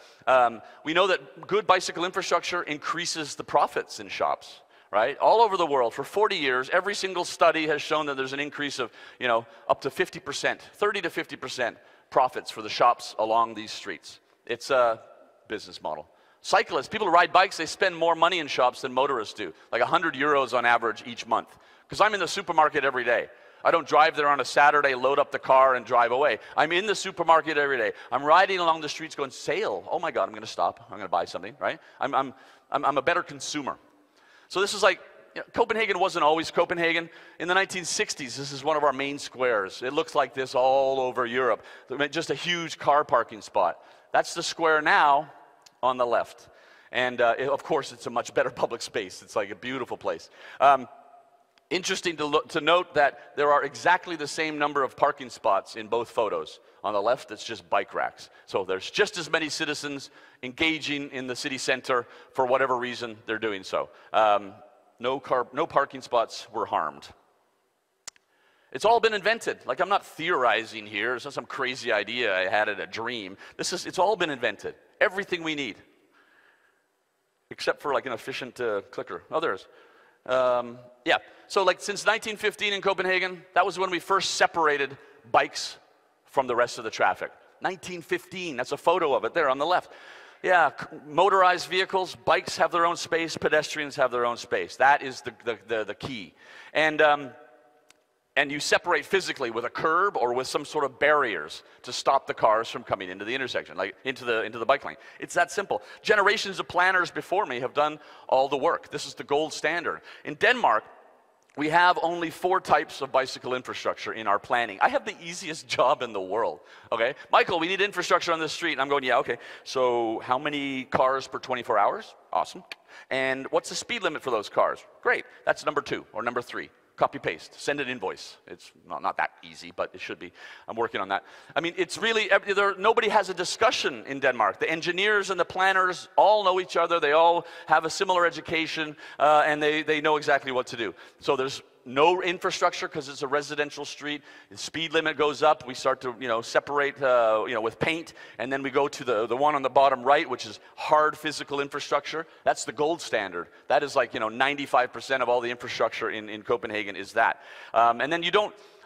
We know that good bicycle infrastructure increases the profits in shops, right? All over the world, for 40 years, every single study has shown that there's an increase of, you know, up to 50%, 30 to 50% profits for the shops along these streets. It's a business model. Cyclists, people who ride bikes, they spend more money in shops than motorists do, like 100 euros on average each month. Because I'm in the supermarket every day. I don't drive there on a Saturday, load up the car, and drive away. I'm in the supermarket every day. I'm riding along the streets going, sale. Oh my God, I'm going to stop. I'm going to buy something, right? I'm a better consumer. So this is like, Copenhagen wasn't always Copenhagen. In the 1960s, this is one of our main squares. It looks like this all over Europe. Just a huge car parking spot. That's the square now on the left. And of course, it's a much better public space. It's like a beautiful place. Interesting to note that there are exactly the same number of parking spots in both photos. On the left, it's just bike racks. So there's just as many citizens engaging in the city center for whatever reason they're doing so. No parking spots were harmed. It's all been invented. Like, I'm not theorizing here. It's not some crazy idea I had in a dream. It's all been invented. Everything we need. Except for like an efficient clicker. Oh, there is. Yeah, so like since 1915 in Copenhagen, that was when we first separated bikes from the rest of the traffic. 1915, that's a photo of it there on the left. Yeah, motorized vehicles, bikes have their own space, pedestrians have their own space. That is the key. And you separate physically with a curb or with some sort of barriers to stop the cars from coming into the intersection, like into the bike lane. It's that simple. Generations of planners before me have done all the work. This is the gold standard. In Denmark, we have only 4 types of bicycle infrastructure in our planning. I have the easiest job in the world, okay? Michael, we need infrastructure on this street. And I'm going, yeah, okay. So how many cars per 24 hours? Awesome. And what's the speed limit for those cars? Great. That's number 2 or number 3. Copy paste, send an invoice. It's not that easy, but it should be. I'm working on that. I mean, it's really, nobody has a discussion in Denmark. The engineers and the planners all know each other. They all have a similar education, and they know exactly what to do. So there's no infrastructure because it's a residential street. The speed limit goes up. We start to, separate, with paint, and then we go to the one on the bottom right, which is hard physical infrastructure. That's the gold standard. That is like, 95% of all the infrastructure in Copenhagen is that. And then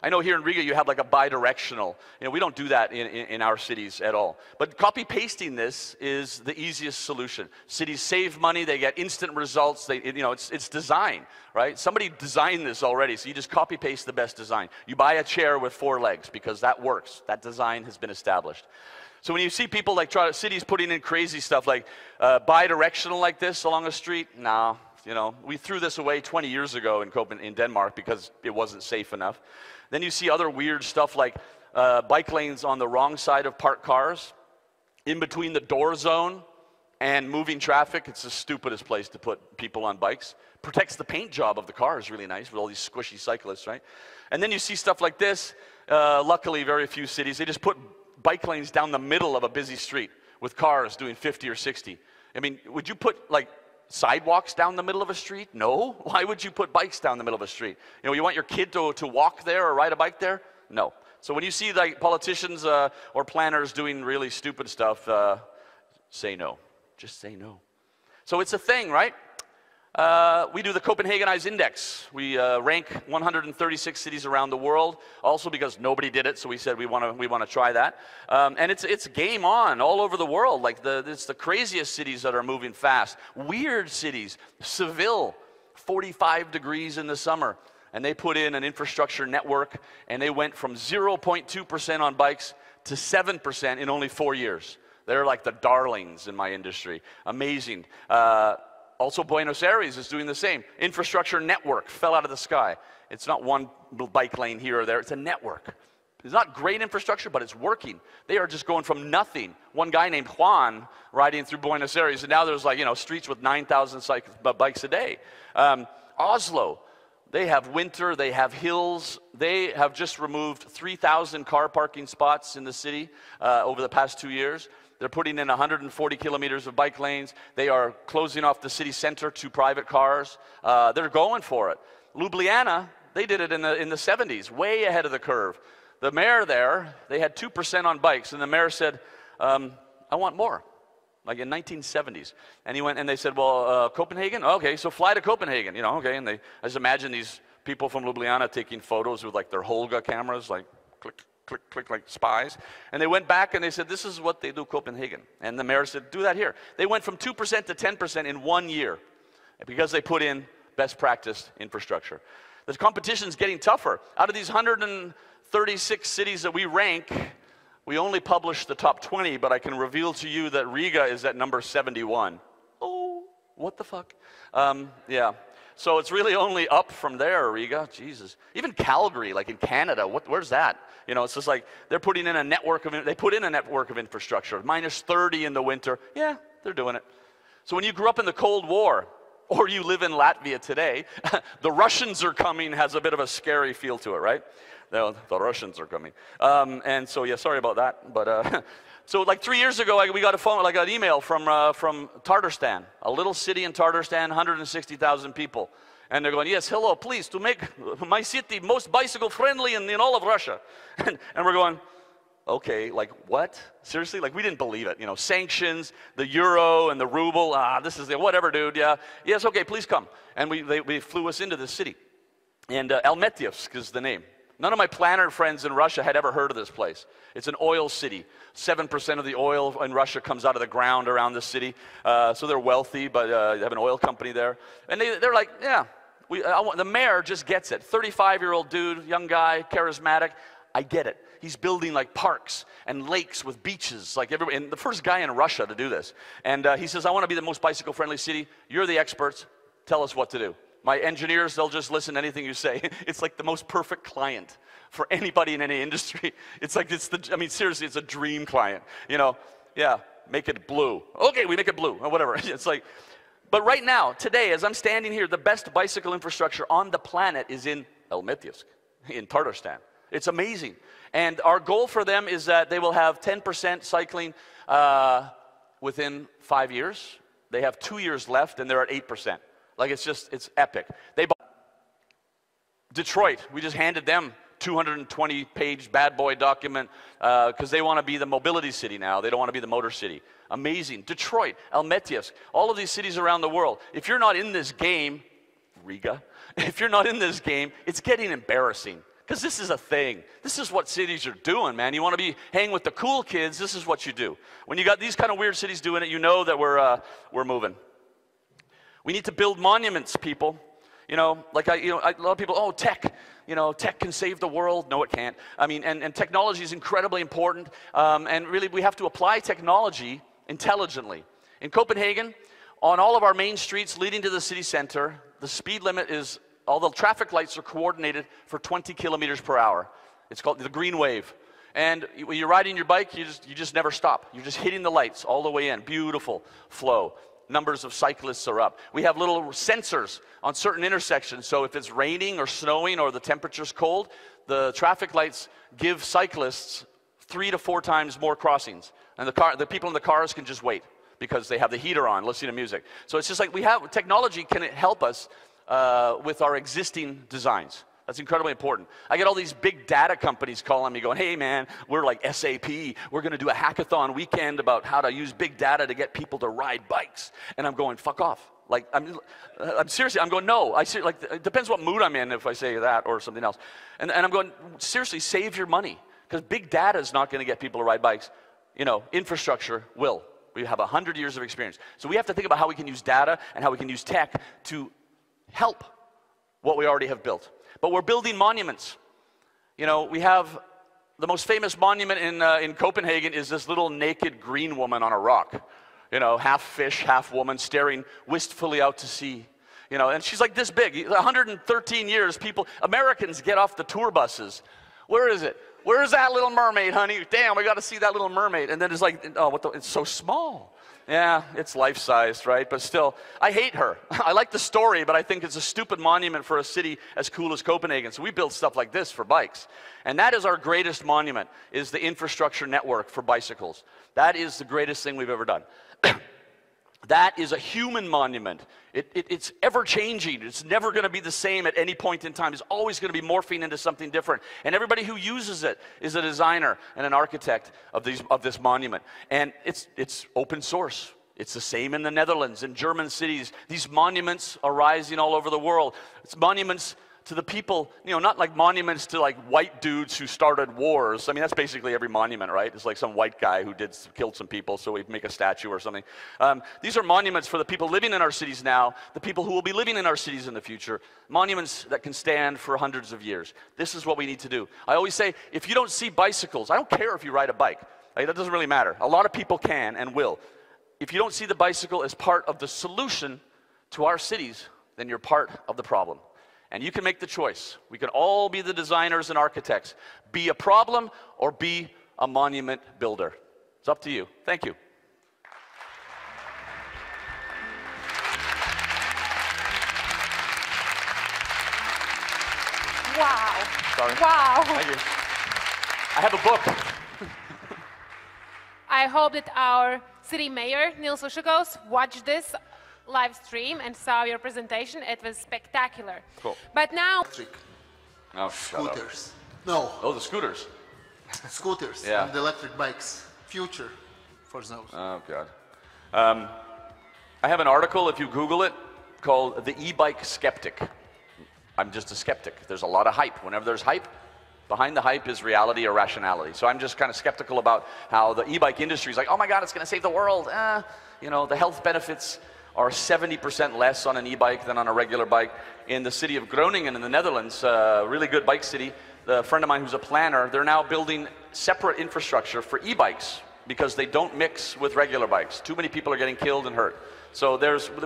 I know here in Riga you have like a bi-directional. We don't do that in our cities at all. But copy-pasting this is the easiest solution. Cities save money, they get instant results. It's design, right? Somebody designed this already, so you just copy-paste the best design. You buy a chair with 4 legs because that works. That design has been established. So when you see people like cities putting in crazy stuff like bi-directional like this along a street, no. We threw this away 20 years ago in Denmark because it wasn't safe enough. Then you see other weird stuff like bike lanes on the wrong side of parked cars, in between the door zone and moving traffic. It's the stupidest place to put people on bikes. Protects the paint job of the car is really nice with all these squishy cyclists, right? And then you see stuff like this. Luckily, very few cities, they just put bike lanes down the middle of a busy street with cars doing 50 or 60. I mean, would you put like sidewalks down the middle of a street? No. Why would you put bikes down the middle of a street? You want your kid to walk there or ride a bike there? No. So when you see like politicians or planners doing really stupid stuff, say no. Just say no. So it's a thing, right? We do the Copenhagenize Index. We rank 136 cities around the world, also because nobody did it, so we said we want to try that. And it's game on all over the world. Like it's the craziest cities that are moving fast. Weird cities. Seville, 45 degrees in the summer, and they put in an infrastructure network, and they went from 0.2% on bikes to 7% in only 4 years. They're like the darlings in my industry. Amazing. Also, Buenos Aires is doing the same. Infrastructure network fell out of the sky. It's not one bike lane here or there. It's a network. It's not great infrastructure, but it's working. They are just going from nothing. One guy named Juan riding through Buenos Aires, and now there's like, streets with 9,000 bikes a day. Oslo, they have winter, they have hills. They have just removed 3,000 car parking spots in the city over the past 2 years. They're putting in 140 kilometers of bike lanes. They are closing off the city center to private cars. They're going for it. Ljubljana, they did it in the 70s, way ahead of the curve. The mayor there, they had 2% on bikes, and the mayor said, I want more, like in 1970s. And he went, and they said, well, Copenhagen? Okay, so fly to Copenhagen, okay. And I just imagine these people from Ljubljana taking photos with like their Holga cameras, like click, click, click, like spies. And they went back and they said, this is what they do Copenhagen. And the mayor said, do that here. They went from 2% to 10% in 1 year because they put in best practice infrastructure. The competition's getting tougher. Out of these 136 cities that we rank, we only publish the top 20, but I can reveal to you that Riga is at number 71. Oh, What the fuck? Yeah. So it's really only up from there, Rīgā. Jesus. Even Calgary, like in Canada, where's that? You know, it's just like they're putting in a network of, they put in a network of infrastructure. Minus 30 in the winter. Yeah, they're doing it. So when you grew up in the Cold War, or you live in Latvia today, the Russians are coming has a bit of a scary feel to it, right? The Russians are coming. And so, yeah, sorry about that. But so like 3 years ago, we got a phone, like an email from Tatarstan, a little city in Tatarstan, 160,000 people. And they're going, yes, hello, please, to make my city most bicycle friendly in all of Russia. And we're going, okay, like what? Seriously? Like we didn't believe it. You know, sanctions, the euro and the ruble, this is whatever, dude, yeah. Yes, okay, please come. And they flew us into this city. And Almatyevsk is the name. None of my planner friends in Russia had ever heard of this place. It's an oil city. 7% of the oil in Russia comes out of the ground around the city. So they're wealthy, but they have an oil company there. And they're like, yeah, the mayor just gets it. 35-year-old dude, young guy, charismatic. I get it. He's building like parks and lakes with beaches, like everybody, and the first guy in Russia to do this. And he says, I want to be the most bicycle-friendly city. You're the experts. Tell us what to do. My engineers, they'll just listen to anything you say. It's like the most perfect client for anybody in any industry. It's like, I mean, seriously, it's a dream client. You know, yeah, make it blue. Okay, we make it blue, or whatever. It's like, but right now, today, as I'm standing here, the best bicycle infrastructure on the planet is in Almatyevsk, in Tatarstan. It's amazing. And our goal for them is that they will have 10% cycling within 5 years. They have 2 years left, and they're at 8%. Like it's epic. They bought Detroit. We just handed them 220-page bad boy document because they want to be the mobility city now. They don't want to be the motor city. Amazing. Detroit, Almatyevsk, all of these cities around the world. If you're not in this game, Rīgā, if you're not in this game, it's getting embarrassing. Because this is a thing. This is what cities are doing, man. You want to be hanging with the cool kids, this is what you do. When you got these kind of weird cities doing it, you know that we're moving. We need to build monuments, people. You know, like a lot of people, oh, tech. You know, tech can save the world. No, it can't. I mean, and technology is incredibly important. And really, we have to apply technology intelligently. In Copenhagen, on all of our main streets leading to the city center, the speed limit is, all the traffic lights are coordinated for 20 kilometers per hour. It's called the green wave. And when you're riding your bike, you just never stop. You're just hitting the lights all the way in. Beautiful flow. Numbers of cyclists are up. We have little sensors on certain intersections, so if it's raining or snowing or the temperature's cold, the traffic lights give cyclists 3 to 4 times more crossings. And the people in the cars can just wait because they have the heater on, listening to music. So it's just like technology can help us with our existing designs. That's incredibly important. I get all these big data companies calling me going, hey man, we're like SAP. We're going to do a hackathon weekend about how to use big data to get people to ride bikes. And I'm going, fuck off. Like, I'm seriously, I'm going, no. Like, it depends what mood I'm in if I say that or something else. And I'm going, seriously, save your money. Because big data is not going to get people to ride bikes. You know, infrastructure will. We have 100 years of experience. So we have to think about how we can use data and how we can use tech to help what we already have built. But we're building monuments. You know, we have the most famous monument in Copenhagen is this little naked green woman on a rock. You know, half fish, half woman, staring wistfully out to sea. You know, and she's like this big. 113 years, Americans get off the tour buses. Where is it? Where's that little mermaid, honey? Damn, we got to see that little mermaid. And then it's like, oh, it's so small. Yeah, it's life-sized, right? But still, I hate her. I like the story, but I think it's a stupid monument for a city as cool as Copenhagen. So we build stuff like this for bikes. And that is our greatest monument, is the infrastructure network for bicycles. That is the greatest thing we've ever done. That is a human monument. It's ever-changing. It's never going to be the same at any point in time. It's always going to be morphing into something different. And everybody who uses it is a designer and an architect of this monument. And it's open source. It's the same in the Netherlands, in German cities. These monuments are rising all over the world. It's monuments to the people, you know, not like monuments to like white dudes who started wars. I mean, that's basically every monument, right? It's like some white guy who killed some people, so we make a statue or something. These are monuments for the people living in our cities now, the people who will be living in our cities in the future. Monuments that can stand for hundreds of years. This is what we need to do. I always say, if you don't see bicycles, I don't care if you ride a bike. Like, that doesn't really matter. A lot of people can and will. if you don't see the bicycle as part of the solution to our cities, then you're part of the problem. And you can make the choice. We can all be the designers and architects. Be a problem or be a monument builder. It's up to you. Thank you. Wow. Sorry. Wow. Thank you. I have a book. I hope that our city mayor, Nils Ušakos, watched this live stream and saw your presentation. It was spectacular. Cool. But now... Electric Oh, shut up. scooters. No, Oh, the scooters. scooters Yeah. and electric bikes. Future for those. Oh, God. I have an article, if you Google it, called The E-Bike Skeptic. I'm just a skeptic. There's a lot of hype. Whenever there's hype, behind the hype is reality or rationality. So I'm just kind of skeptical about how the e-bike industry is like, oh my God, it's going to save the world. You know, the health benefits are 70% less on an e-bike than on a regular bike. In the city of Groningen in the Netherlands, a really good bike city, a friend of mine who's a planner, they're now building separate infrastructure for e-bikes because they don't mix with regular bikes. Too many people are getting killed and hurt. So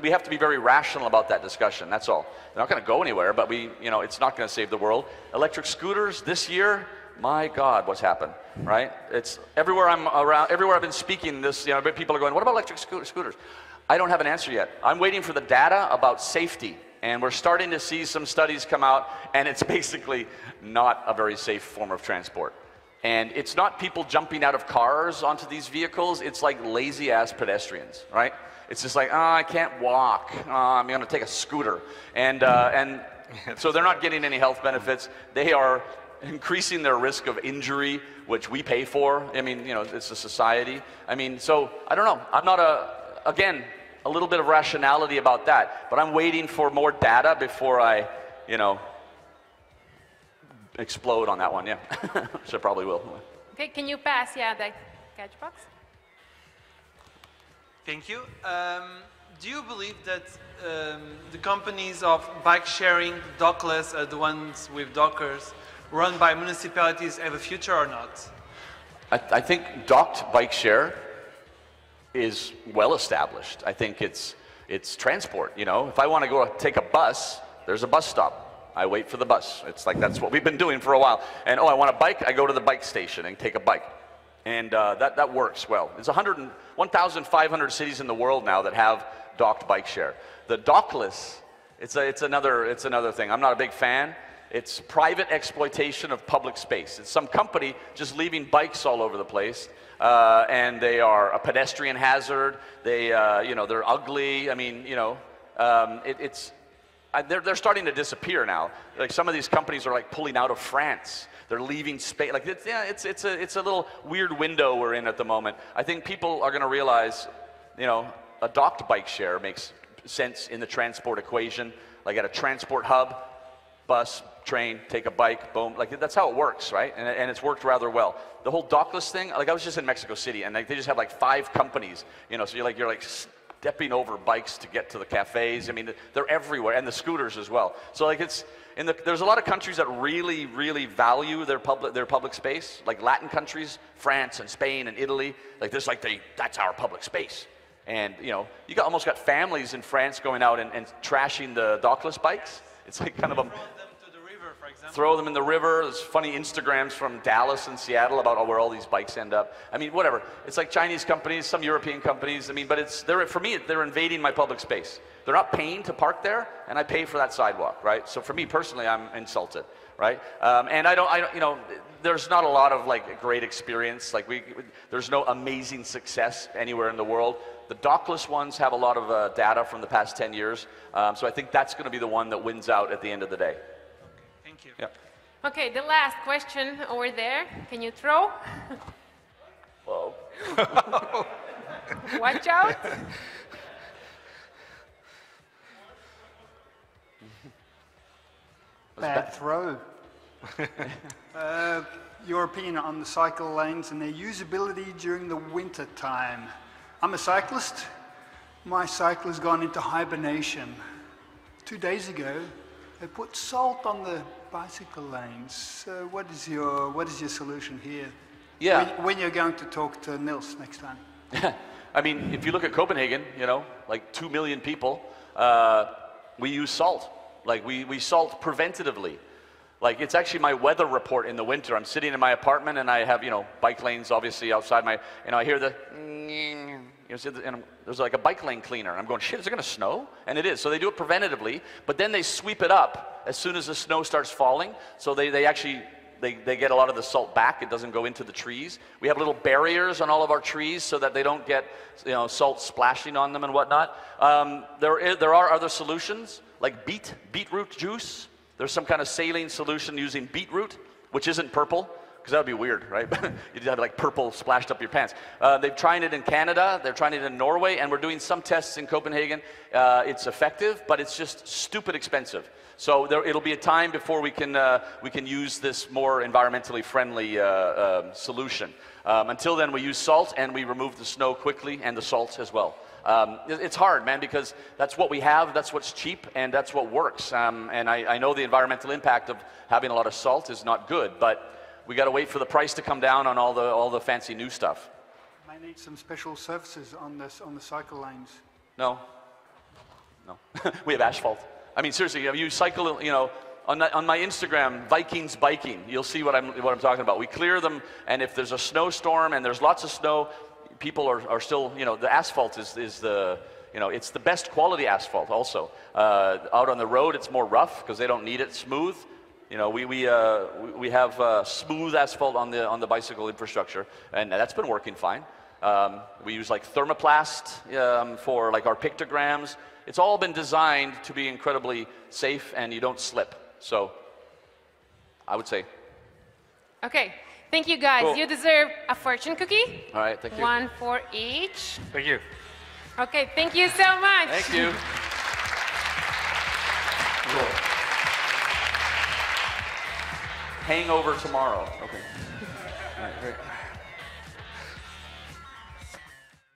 we have to be very rational about that discussion, that's all. They're not going to go anywhere, but it's not going to save the world. Electric scooters this year, my God, what's happened, right? It's everywhere I'm around, everywhere I've been speaking this, people are going, what about electric scooters? I don't have an answer yet. I'm waiting for the data about safety, and we're starting to see some studies come out, and it's basically not a very safe form of transport. And it's not people jumping out of cars onto these vehicles, it's like lazy-ass pedestrians, right? It's just like, oh, I can't walk, I'm gonna take a scooter. And so they're not getting any health benefits. They are increasing their risk of injury, which we pay for. I mean, it's a society. I mean, so, I don't know. I'm not again, a little bit of rationality about that, but I'm waiting for more data before I, explode on that one, yeah. Which I probably will. Okay, can you pass, the catch box? Thank you. Do you believe that the companies of bike sharing, dockless, the ones with dockers, run by municipalities have a future or not? I think docked bike share is well established. I think it's transport, If I want to go take a bus, there's a bus stop. I wait for the bus. It's like that's what we've been doing for a while. And I want a bike, I go to the bike station and take a bike. And that works well. There's 1,500 cities in the world now that have docked bike share. The dockless, it's another thing. I'm not a big fan. It's private exploitation of public space. It's some company just leaving bikes all over the place, and they are a pedestrian hazard. They're ugly. I mean, they're starting to disappear now. Like some of these companies are like pulling out of France. They're leaving space. Like it's a little weird window we're in at the moment. I think people are going to realize, a docked bike share makes sense in the transport equation. Like at a transport hub, bus, train, take a bike, boom. Like that's how it works, right? And it's worked rather well. The whole dockless thing. Like I was just in Mexico City, and they just have like 5 companies. So you're like stepping over bikes to get to the cafes. I mean, they're everywhere, and the scooters as well. So like there's a lot of countries that really, really value their public space, like Latin countries, France and Spain and Italy. Like that's our public space. And almost got families in France going out and trashing the dockless bikes. It's like kind of a throw them in the river. There's funny Instagrams from Dallas and Seattle about where all these bikes end up. I mean, whatever. It's like Chinese companies, some European companies. I mean, but for me, they're invading my public space. They're not paying to park there, and I pay for that sidewalk, right? So for me personally, I'm insulted, right? And I don't, there's not a lot of like great experience. Like there's no amazing success anywhere in the world. The dockless ones have a lot of data from the past 10 years. So I think that's going to be the one that wins out at the end of the day. Thank you. Yeah. Okay, the last question over there. Can you throw? Whoa. Watch out. Bad throw. Your opinion on the cycle lanes and their usability during the winter time. I'm a cyclist. My cycle has gone into hibernation. 2 days ago, they put salt on the bicycle lanes. So what is your solution here? Yeah. When you're going to talk to Nils next time? I mean, if you look at Copenhagen, you know, like 2 million people, we use salt. Like we salt preventatively. Like it's actually my weather report in the winter. I'm sitting in my apartment and I have, you know, bike lanes obviously outside my, you know, I hear the, you know, and there's like a bike lane cleaner. I'm going, shit, is it going to snow? And it is. So they do it preventatively, but then they sweep it up as soon as the snow starts falling. So they actually, they get a lot of the salt back. It doesn't go into the trees. We have little barriers on all of our trees so that they don't get, you know, salt splashing on them and whatnot. There are other solutions like beetroot juice. There's some kind of saline solution using beetroot, which isn't purple, because that would be weird, right? You'd have like purple splashed up your pants. They've tried it in Canada, they're trying it in Norway, and we're doing some tests in Copenhagen. It's effective, but it's just stupid expensive. So it'll be a time before we can use this more environmentally friendly solution. Until then, we use salt and we remove the snow quickly and the salt as well. It's hard, man, because that's what we have, that's what's cheap, and that's what works. And I know the environmental impact of having a lot of salt is not good, but we got to wait for the price to come down on all the fancy new stuff. May need some special surfaces on the cycle lanes. No. We have asphalt. I mean, seriously, you cycle, you know, on my Instagram, Vikings biking, you'll see what I'm talking about. We clear them, and if there's a snowstorm and there's lots of snow, people are still, you know, the asphalt is the, you know, it's the best quality asphalt also. Out on the road, it's more rough because they don't need it smooth. You know, we have smooth asphalt on the bicycle infrastructure, and that's been working fine. We use like thermoplast for like our pictograms. It's all been designed to be incredibly safe and you don't slip. So, I would say. Okay, thank you guys. Cool. You deserve a fortune cookie. All right, thank you. One for each. Thank you. Okay, thank you so much. Thank you. Cool. Hangover tomorrow. Okay. All right, great.